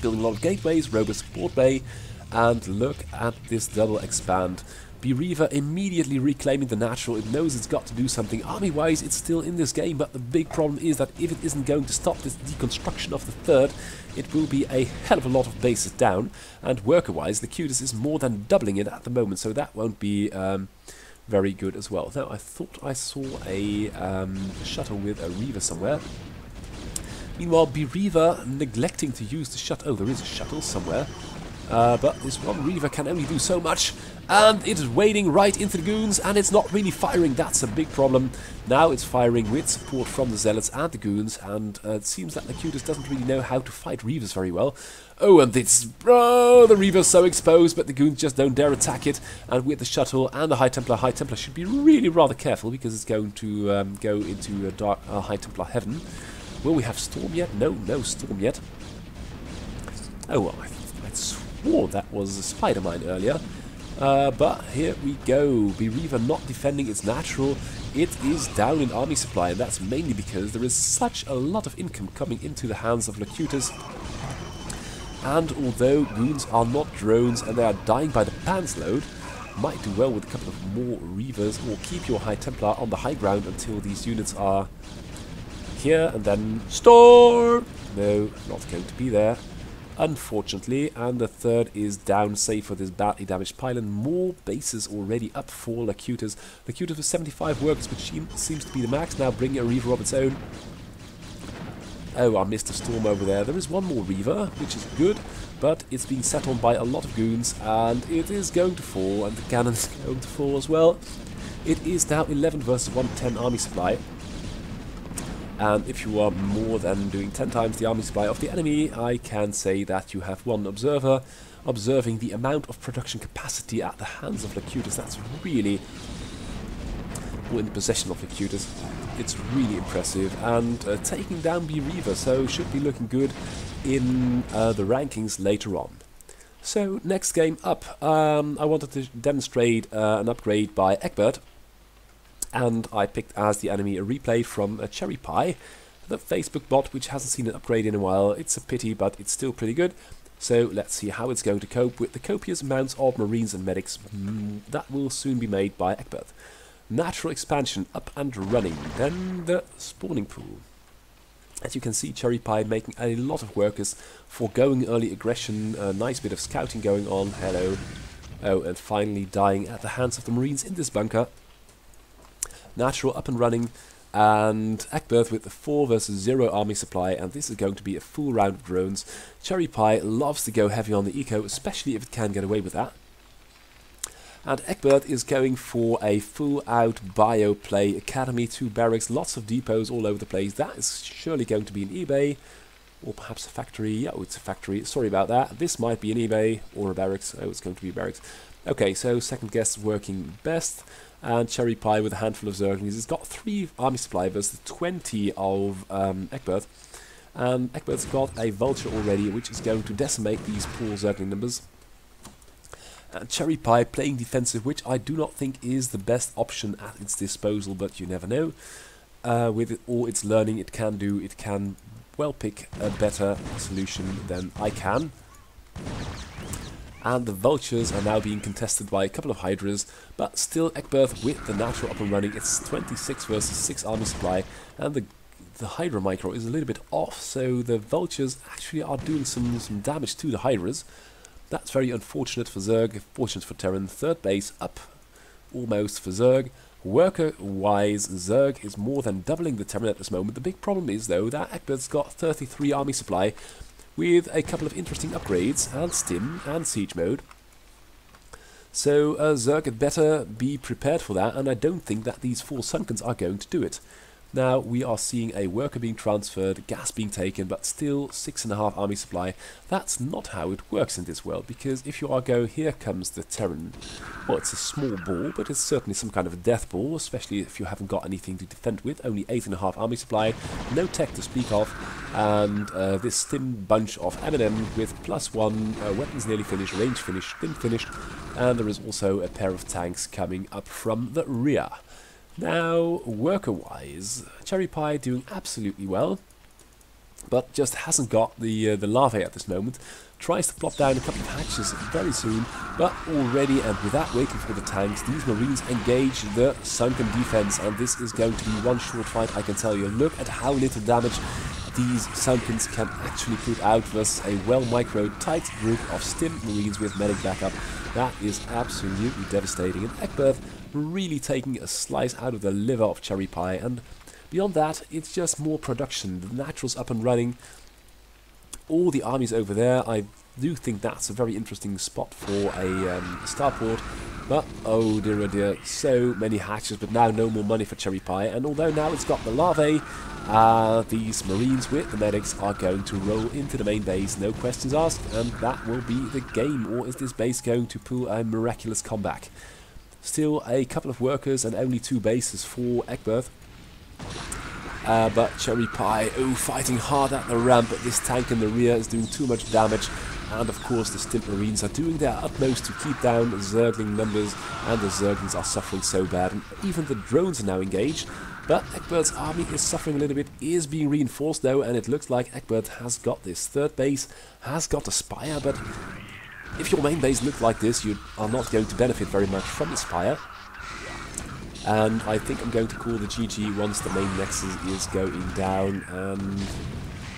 building a lot of gateways, robot support bay, And look at this double expand. Bereaver immediately reclaiming the natural. It knows it's got to do something. Army-wise, it's still in this game, but the big problem is that if it isn't going to stop this deconstruction of the third, it will be a hell of a lot of bases down. And worker-wise, the Locutus is more than doubling it at the moment, so that won't be very good as well. Now, I thought I saw a shuttle with a Reaver somewhere. Meanwhile, Bereaver neglecting to use the shuttle. Oh, there is a shuttle somewhere. But this one Reaver can only do so much, and it is wading right into the goons, and it's not really firing. That's a big problem. Now it's firing with support from the Zealots and the goons, and it seems that Locutus doesn't really know how to fight Reavers very well. Oh, and it's... Oh, the Reaver's so exposed, but the goons just don't dare attack it, and with the shuttle and the High Templar should be really rather careful, because it's going to go into High Templar heaven. Will we have Storm yet? No, no Storm yet. Oh, well, I swore that was a spider mine earlier. But here we go. Bereaver not defending its natural. It is down in army supply, and that's mainly because there is such a lot of income coming into the hands of Locutus. And although goons are not drones and they are dying by the pants load, might do well with a couple of more Reavers, or keep your High Templar on the high ground until these units are here, and then storm! No, not going to be there, unfortunately. And the third is down, save for this badly damaged pylon. More bases already up for Locutus. Locutus with 75 workers, which seems to be the max. Now bringing a Reaver of its own. Oh, I missed a storm over there. There is one more Reaver, which is good, but it's being set on by a lot of goons, and it is going to fall, and the cannon is going to fall as well. It is now 11 versus 110 army supply. And if you are more than doing 10 times the army supply of the enemy, I can say that you have one observer observing the amount of production capacity at the hands of Locutus. That's really, or in possession of Locutus, it's really impressive. And taking down Bereaver, so should be looking good in the rankings later on. So next game up, I wanted to demonstrate an upgrade by Egbert. And I picked as the enemy a replay from Cherry Pie, the Facebook bot, which hasn't seen an upgrade in a while. It's a pity, but it's still pretty good. So let's see how it's going to cope with the copious amounts of Marines and Medics that will soon be made by Egbert. Natural expansion up and running. Then the spawning pool. As you can see, Cherry Pie making a lot of workers, foregoing early aggression, a nice bit of scouting going on. Hello. Oh, and finally dying at the hands of the Marines in this bunker. Natural up and running, and Egbert with the 4 versus 0 army supply, and this is going to be a full round of drones. Cherry Pie loves to go heavy on the eco, especially if it can get away with that. And Egbert is going for a full out bio play, academy, 2 barracks, lots of depots all over the place. That is surely going to be an eBay, or perhaps a factory. Yeah, oh, it's a factory, sorry about that. This might be an eBay or a barracks. Oh, it's going to be a barracks. Okay, so second guess working best. And Cherry Pie with a handful of Zerglings. He's got 3 army supply versus 20 of Egbert. And Egbert's got a Vulture already, which is going to decimate these poor Zergling numbers. And Cherry Pie playing defensive, which I do not think is the best option at its disposal, but you never know. With all its learning it can well pick a better solution than I can. And the Vultures are now being contested by a couple of Hydras, but still Egbert with the natural up and running. It's 26 versus 6 army supply, and the Hydra micro is a little bit off, so the Vultures actually are doing some damage to the Hydras. That's very unfortunate for Zerg, fortunate for Terran. Third base up almost for Zerg. Worker-wise, Zerg is more than doubling the Terran at this moment. The big problem is, though, that Egbert's got 33 army supply, with a couple of interesting upgrades, and Stim, and Siege Mode. So Zerg had better be prepared for that, and I don't think that these 4 Sunkens are going to do it. Now we are seeing a worker being transferred, gas being taken, but still 6.5 army supply. That's not how it works in this world, because if you are going, here comes the Terran. Well, it's a small ball, but it's certainly some kind of a death ball, especially if you haven't got anything to defend with. Only 8.5 army supply, no tech to speak of, and this Stim bunch of M&M with +1, weapons nearly finished, range finished, Stim finished, and there is also a pair of tanks coming up from the rear. Now, worker-wise, Cherry Pie doing absolutely well. but just hasn't got the larvae at this moment. Tries to plop down a couple of hatches very soon, but already, and without waiting for the tanks, these Marines engage the sunken defense, and this is going to be one short fight, I can tell you. Look at how little damage these Sunkens can actually put out versus a well-microed, tight group of stim Marines with medic backup. That is absolutely devastating, and Egbert really taking a slice out of the liver of Cherry Pie, and beyond that, it's just more production. The Natural's up and running. All the armies over there, I do think that's a very interesting spot for a starport, but oh dear, so many hatches, but now no more money for Cherry Pie, and although now it's got the larvae, these Marines with the medics are going to roll into the main base, no questions asked, and that will be the game. Or is this base going to pull a miraculous comeback? Still a couple of workers and only 2 bases for Egbert. But Cherry Pie, fighting hard at the ramp, but this tank in the rear is doing too much damage. And of course the Stimp Marines are doing their utmost to keep down the Zergling numbers, and the Zerglings are suffering so bad. And even the drones are now engaged, but Egbert's army is suffering a little bit, is being reinforced though, and it looks like Egbert has got this. Third base has got a spire, but if your main base looked like this, you are not going to benefit very much from the spire. And I think I'm going to call the GG once the main nexus is going down. And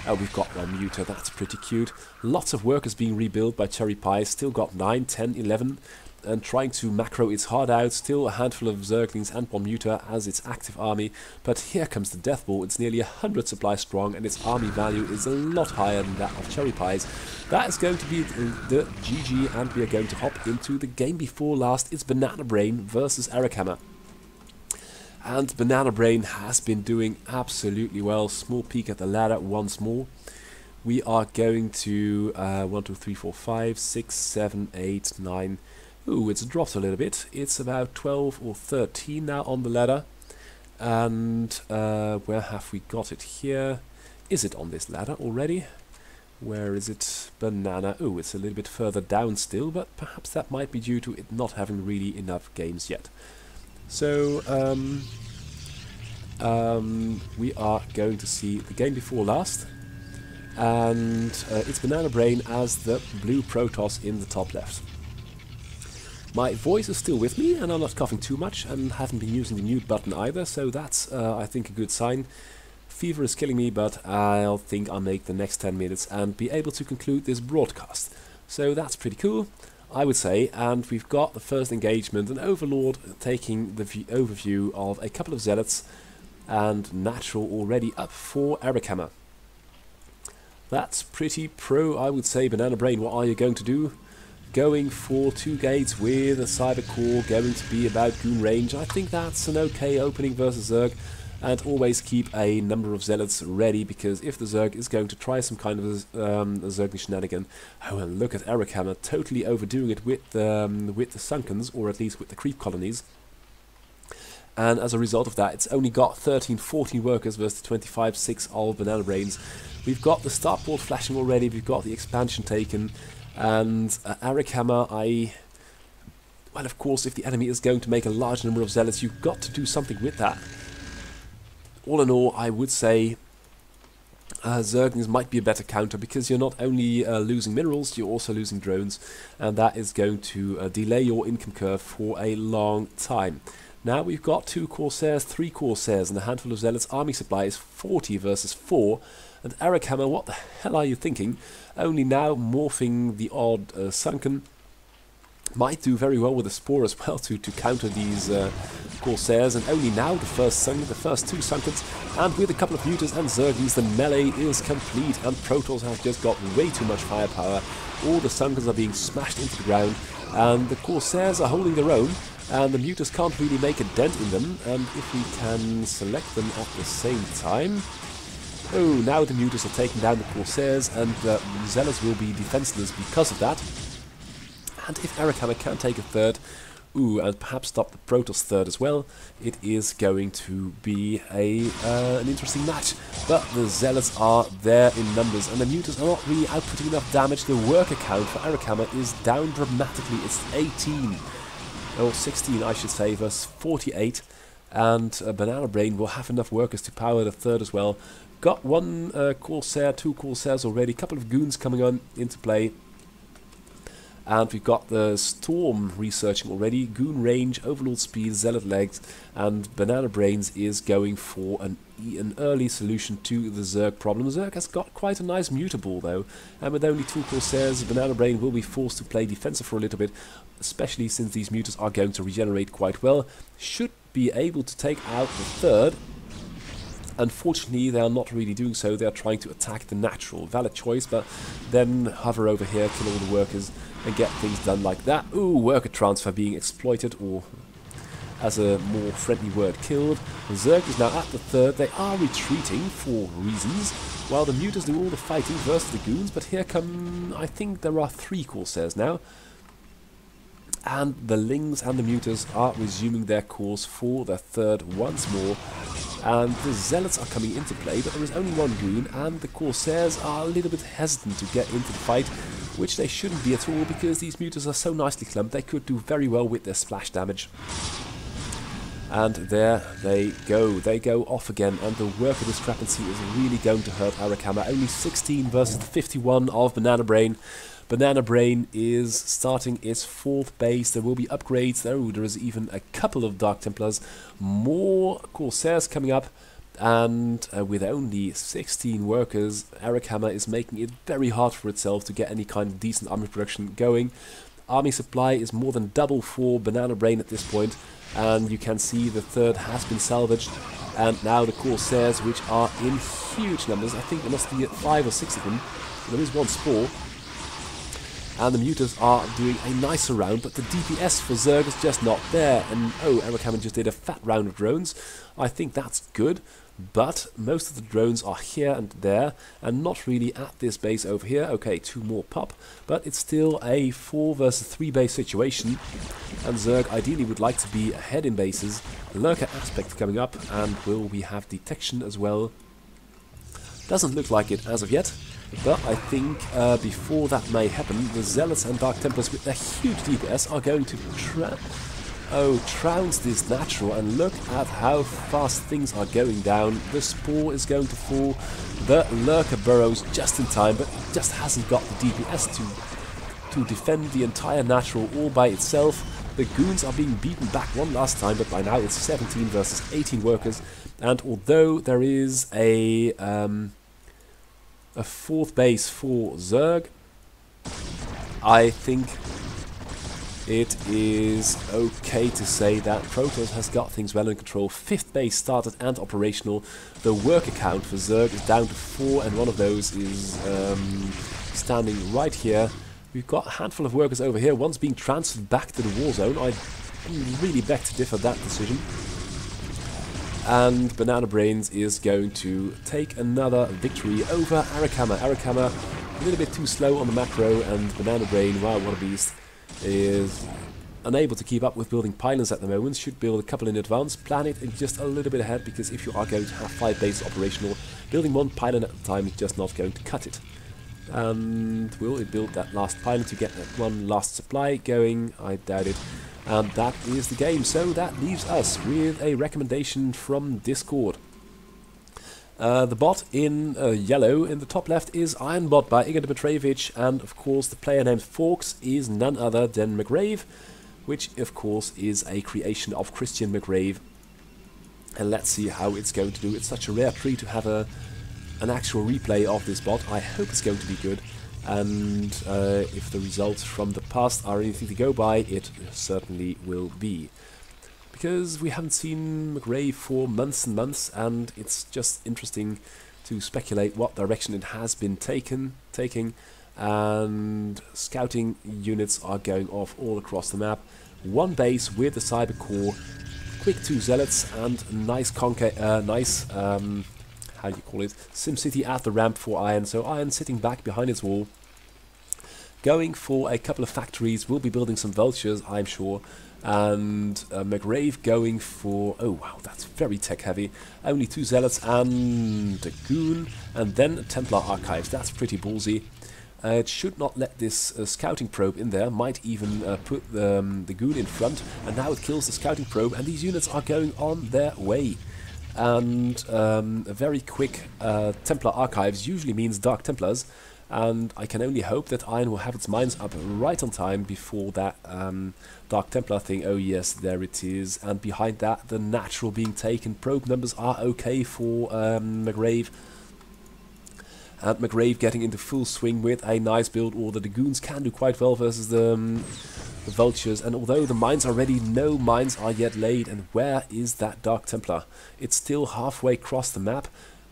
oh, we've got one muter, that's pretty cute. Lots of workers being rebuilt by Cherry Pie, still got 9, 10, 11, and trying to macro its heart out. Still a handful of Zerglings and one muter as its active army, but here comes the Death Ball. It's nearly 100 supply strong, and its army value is a lot higher than that of Cherry Pie's. That is going to be the GG, and we are going to hop into the game before last. It's Banana Brain versus Eric Hammer. And Banana Brain has been doing absolutely well. Small peek at the ladder once more. We are going to 1, 2, 3, 4, 5, 6, 7, 8, 9. Ooh, it's dropped a little bit. It's about 12 or 13 now on the ladder. And where have we got it here? Is it on this ladder already? Where is it? Banana. Oh, it's a little bit further down still, but perhaps that might be due to it not having really enough games yet. So, we are going to see the game before last, and it's Banana Brain as the blue Protoss in the top left. My voice is still with me, and I'm not coughing too much, and haven't been using the mute button either, so that's, I think, a good sign. Fever is killing me, but I'll think I'll make the next 10 minutes and be able to conclude this broadcast. So that's pretty cool, I would say, and we've got the first engagement, an Overlord taking the overview of a couple of Zealots, and Natural already up for Eric Hammer. That's pretty pro, I would say. Banana Brain, what are you going to do? Going for 2 gates with a Cyber Core, going to be about goon range. I think that's an okay opening versus Zerg, and always keep a number of Zealots ready, because if the Zerg is going to try some kind of a Zergling shenanigan. Oh, and look at Eric Hammer, totally overdoing it with the Sunkens, or at least with the creep colonies. And as a result of that, it's only got 13, 14 workers versus 25, 6 of Banana Brains. We've got the starport flashing already, we've got the expansion taken, and Eric Hammer, well, of course, if the enemy is going to make a large number of Zealots, you've got to do something with that. All in all, I would say Zerglings might be a better counter, because you're not only losing minerals, you're also losing drones, and that is going to delay your income curve for a long time. Now we've got 2 Corsairs, 3 Corsairs, and a handful of Zealots. Army supply is 40 versus 4, and Eric Hammer, what the hell are you thinking? Only now morphing the odd Sunken. Might do very well with a Spore as well to counter these Corsairs, and only now the first 2 Sunkens, and with a couple of Muters and Zerglings, the melee is complete, and Protoss has just got way too much firepower. All the Sunkens are being smashed into the ground, and the Corsairs are holding their own, and the Muters can't really make a dent in them, and if we can select them at the same time... Oh, now the Muters are taking down the Corsairs, and the Zealots will be defenseless because of that. And if Eric Hammer can take a third, and perhaps stop the Protoss third as well, it is going to be an interesting match. But the Zealots are there in numbers, and the Muters are not really outputting enough damage. The worker count for Eric Hammer is down dramatically. It's 18. Or 16, I should say, versus 48, and Banana Brain will have enough workers to power the third as well, Got one Corsair, two Corsairs already, couple of goons coming on into play. And we've got the Storm researching already, Goon range, Overlord speed, Zealot legs, and Banana Brains is going for an early solution to the Zerg problem. Zerg has got quite a nice mutable though, and with only two Corsairs, Banana Brain will be forced to play defensive for a little bit, especially since these mutas are going to regenerate quite well. Should be able to take out the third. Unfortunately, they are not really doing so. They are trying to attack the natural. Valid choice, but then hover over here, kill all the workers, and get things done like that. Ooh, worker transfer being exploited, or as a more friendly word, killed. Zerg is now at the third. They are retreating for reasons, while the mutas do all the fighting versus the goons. But here come, I think there are 3 Corsairs now. And the Lings and the mutas are resuming their course for their third once more. And the Zealots are coming into play, but there is only one goon, and the Corsairs are a little bit hesitant to get into the fight, which they shouldn't be at all, because these mutas are so nicely clumped, they could do very well with their splash damage. And there they go off again, and the worker discrepancy is really going to hurt Arakama. Only 16 versus the 51 of Banana Brain. Banana Brain is starting its 4th base. There will be upgrades. There is even a couple of Dark Templars. More Corsairs coming up. And with only 16 workers, Arakama is making it very hard for itself to get any kind of decent army production going. Army supply is more than double for Banana Brain at this point. And you can see the third has been salvaged. And now the Corsairs, which are in huge numbers. I think there must be 5 or 6 of them. There is one Spore. And the mutas are doing a nicer round, but the DPS for Zerg is just not there. And oh, Arakama just did a fat round of drones. I think that's good, but most of the drones are here and there, and not really at this base over here. Okay, 2 more pop, but it's still a 4 versus 3 base situation. And Zerg ideally would like to be ahead in bases. Lurker aspect coming up, and will we have detection as well? Doesn't look like it as of yet. But I think before that may happen, the Zealots and Dark Templars with their huge DPS are going to trounce this natural, and look at how fast things are going down. The Spore is going to fall, the Lurker burrows just in time, but it just hasn't got the DPS to defend the entire natural all by itself. The Goons are being beaten back one last time, but by now it's 17 versus 18 workers, and although there is a 4th base for Zerg, I think it is okay to say that Protoss has got things well in control. 5th base started and operational. The worker count for Zerg is down to 4, and one of those is standing right here. We've got a handful of workers over here. One's being transferred back to the war zone. I really beg to differ that decision. And Banana Brains is going to take another victory over Arakama. Arakama a little bit too slow on the macro, and Banana Brain, wow, what a beast, is unable to keep up with building pylons at the moment. Should build a couple in advance. Plan it just a little bit ahead, because if you are going to have 5 bases operational, building 1 pylon at a time is just not going to cut it. And will it build that last pylon to get that one last supply going? I doubt it. And that is the game. So that leaves us with a recommendation from Discord. The bot in yellow in the top left is Ironbot by Igor Dmitrievich, and of course the player named Forks is none other than McGrave, which of course is a creation of Christian McGrave. And let's see how it's going to do. It's such a rare treat to have an actual replay of this bot. I hope it's going to be good. And if the results from the past are anything to go by, it certainly will be. Because we haven't seen McRae for months and months, and it's just interesting to speculate what direction it has been taking. And scouting units are going off all across the map. 1 base with the Cyber Core, quick 2 Zealots, and nice how do you call it, SimCity at the ramp for Iron. So Iron sitting back behind its wall, going for a couple of factories, will be building some vultures, I'm sure. And McRave going for, oh wow, that's very tech heavy, only 2 Zealots and a Goon, and then Templar Archives. That's pretty ballsy. It should not let this scouting probe in there, might even put the Goon in front, and now it kills the scouting probe, and these units are going on their way. and a very quick Templar archives usually means Dark Templars, and I can only hope that Iron will have its mines up right on time before that Dark Templar thing. Oh yes, there it is, and behind that the natural being taken. Probe numbers are okay for McGrave. And McGrave getting into full swing with a nice build order. The Goons can do quite well versus the Vultures, and although the mines are ready, no mines are yet laid. And where is that Dark Templar? It's still halfway across the map.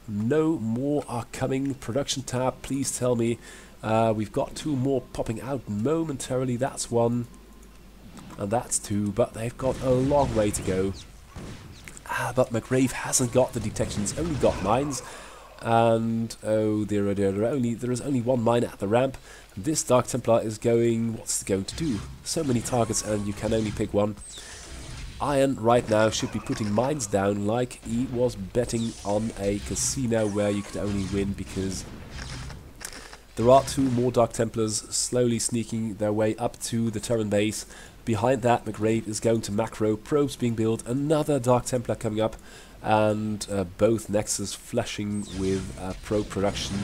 No more are coming. Production tab, please tell me. We've got 2 more popping out momentarily. That's 1, and that's 2, but they've got a long way to go. But McGrave hasn't got the detections, only got mines. And oh dear, there is only 1 mine at the ramp. This Dark Templar is going, what's it going to do? So many targets and you can only pick 1. Iron right now should be putting mines down like he was betting on a casino where you could only win, because there are 2 more Dark Templars slowly sneaking their way up to the Terran base. Behind that, McGrave is going to macro, probes being built, another Dark Templar coming up, and both Nexus flashing with probe production,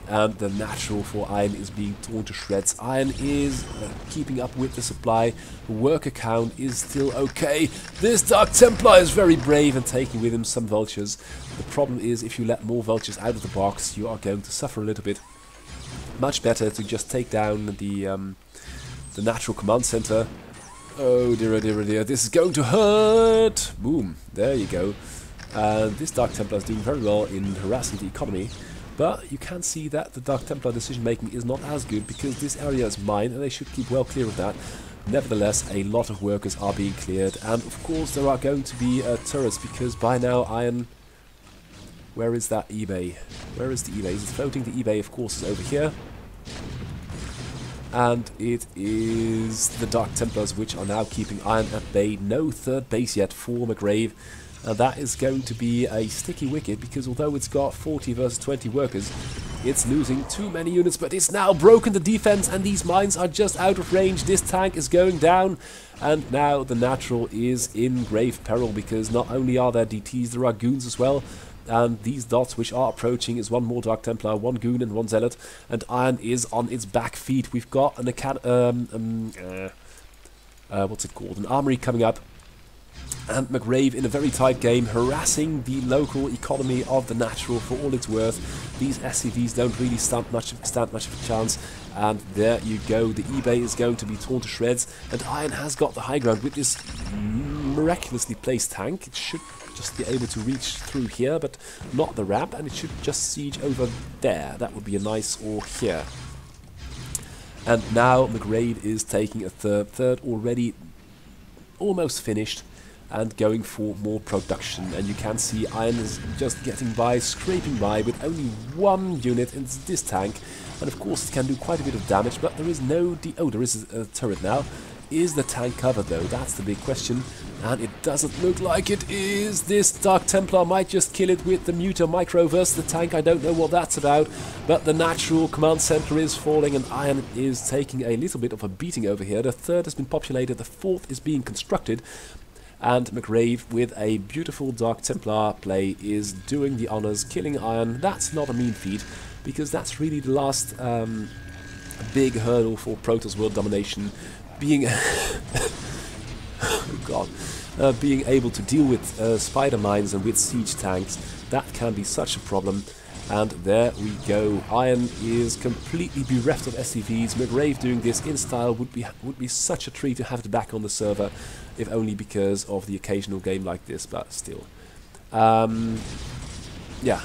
and the natural for Iron is being torn to shreds. Iron is keeping up with the supply. Worker count is still okay. This Dark Templar is very brave and taking with him some Vultures. The problem is, if you let more Vultures out of the box, you are going to suffer a little bit. Much better to just take down the natural command center. Oh dear, this is going to hurt! Boom, there you go. This Dark Templar is doing very well in harassing the economy, but you can see that the Dark Templar decision making is not as good, because this area is mine and they should keep well clear of that. Nevertheless, a lot of workers are being cleared, and of course there are going to be turrets, because by now Iron... Where is that eBay? Where is the eBay? Is it floating? The eBay, of course, is over here. And it is the Dark Templars which are now keeping Iron at bay. No 3rd base yet for McGrave. And that is going to be a sticky wicket, because although it's got 40 versus 20 workers, it's losing too many units. But it's now broken the defense, and these mines are just out of range. This tank is going down, and now the natural is in grave peril, because not only are there DTs, there are Goons as well. And these dots which are approaching is 1 more Dark Templar, 1 Goon and 1 Zealot, and Iron is on its back feet. We've got an what's it called? An armory coming up, and McGrave in a very tight game, harassing the local economy of the natural for all it's worth. These SCVs don't really stand much of a chance, and there you go. The eBay is going to be torn to shreds, and Iron has got the high ground with this miraculously placed tank. It should just be able to reach through here, but not the ramp, and it should just siege over there. That would be a nice, or here. And now McGrave is taking a third already almost finished, and going for more production. And you can see Iron is just getting by, scraping by with only 1 unit in this tank, and of course it can do quite a bit of damage, but there is no there is a turret now. Is the tank covered though? That's the big question, and it doesn't look like it is. This Dark Templar might just kill it with the Muta Micro versus the tank. I don't know what that's about, but the natural command center is falling, and Iron is taking a little bit of a beating over here. The 3rd has been populated, the 4th is being constructed, and McGrave with a beautiful Dark Templar play is doing the honors, killing Iron. That's not a mean feat, because that's really the last big hurdle for Protoss world domination. Being oh God, being able to deal with spider mines and with siege tanks, that can be such a problem. And there we go. Iron is completely bereft of SCVs. McGrave doing this in style would be such a treat to have it back on the server, if only because of the occasional game like this. But still, yeah.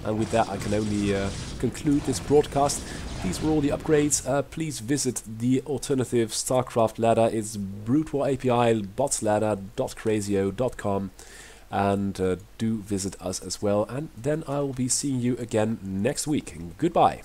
And with that, I can only conclude this broadcast. These were all the upgrades. Please visit the alternative StarCraft ladder. It's Brute War API botsladder.crazio.com, and do visit us as well. And then I will be seeing you again next week. Goodbye.